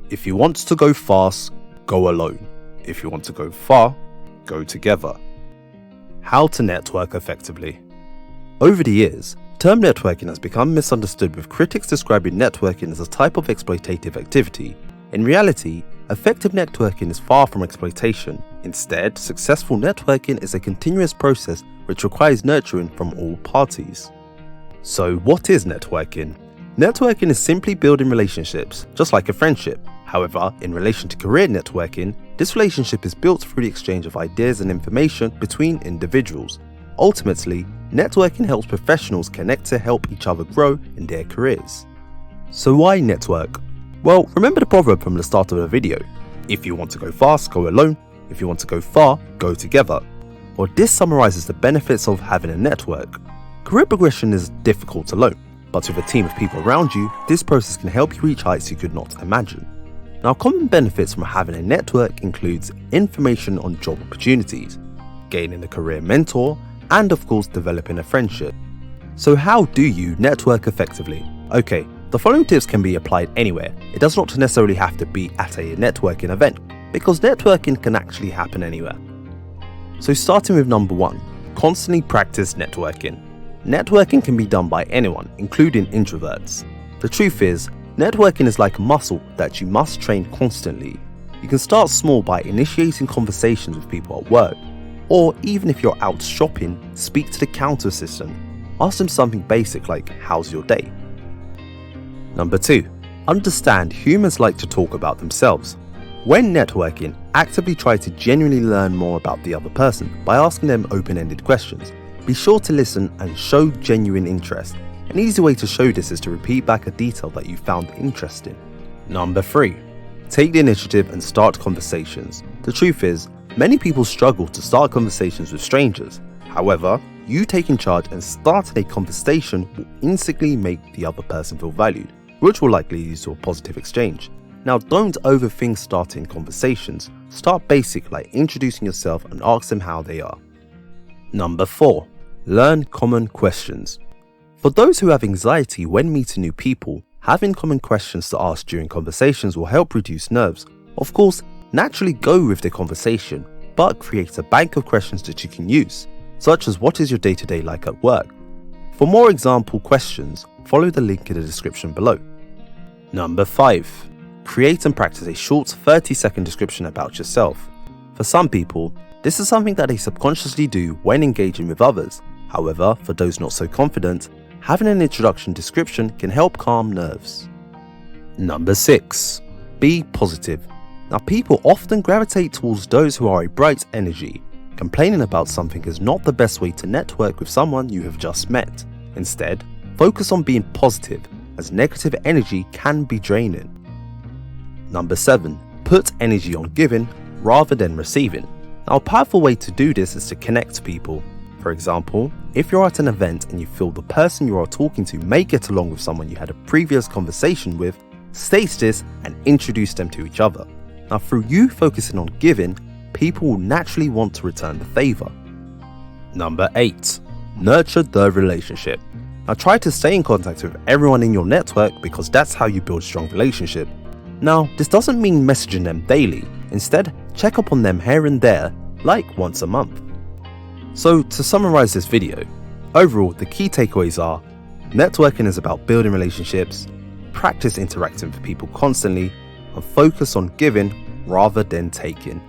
If you want to go fast, go alone. If you want to go far, go together. How to network effectively. Over the years, the term networking has become misunderstood, with critics describing networking as a type of exploitative activity. In reality, effective networking is far from exploitation. Instead, successful networking is a continuous process which requires nurturing from all parties. So what is networking? Networking is simply building relationships, just like a friendship. However, in relation to career networking, this relationship is built through the exchange of ideas and information between individuals. Ultimately, networking helps professionals connect to help each other grow in their careers. So why network? Well, remember the proverb from the start of the video. If you want to go fast, go alone. If you want to go far, go together. Well, this summarizes the benefits of having a network. Career progression is difficult alone, but with a team of people around you, this process can help you reach heights you could not imagine. Now, common benefits from having a network includes information on job opportunities, gaining a career mentor, and of course developing a friendship. So how do you network effectively? Okay, the following tips can be applied anywhere. It does not necessarily have to be at a networking event, because networking can actually happen anywhere. So starting with number 1, constantly practice networking. Networking can be done by anyone, including introverts. The truth is, networking is like a muscle that you must train constantly. You can start small by initiating conversations with people at work, or even if you're out shopping, speak to the counter assistant. Ask them something basic like, how's your day? Number 2, understand humans like to talk about themselves. When networking, actively try to genuinely learn more about the other person by asking them open-ended questions. Be sure to listen and show genuine interest. An easy way to show this is to repeat back a detail that you found interesting. Number 3, take the initiative and start conversations. The truth is, many people struggle to start conversations with strangers. However, you taking charge and starting a conversation will instantly make the other person feel valued, which will likely lead to a positive exchange. Now, don't overthink starting conversations. Start basic, like introducing yourself and ask them how they are. Number 4, learn common questions. For those who have anxiety when meeting new people, having common questions to ask during conversations will help reduce nerves. Of course, naturally go with the conversation, but create a bank of questions that you can use, such as what is your day-to-day like at work? For more example questions, follow the link in the description below. Number 5, create and practice a short 30-second description about yourself. For some people, this is something that they subconsciously do when engaging with others. However, for those not so confident, having an introduction description can help calm nerves. Number 6, be positive. Now, people often gravitate towards those who are a bright energy. Complaining about something is not the best way to network with someone you have just met. Instead, focus on being positive, as negative energy can be draining. Number 7, put energy on giving rather than receiving. Now, a powerful way to do this is to connect to people. For example, if you're at an event and you feel the person you are talking to may get along with someone you had a previous conversation with, state this and introduce them to each other. Now, through you focusing on giving, people will naturally want to return the favor. Number 8, nurture the relationship. Now, try to stay in contact with everyone in your network, because that's how you build strong relationship. Now, this doesn't mean messaging them daily. Instead, check up on them here and there, like once a month. So, to summarize this video, overall the key takeaways are: networking is about building relationships, practice interacting with people constantly, and focus on giving rather than taking.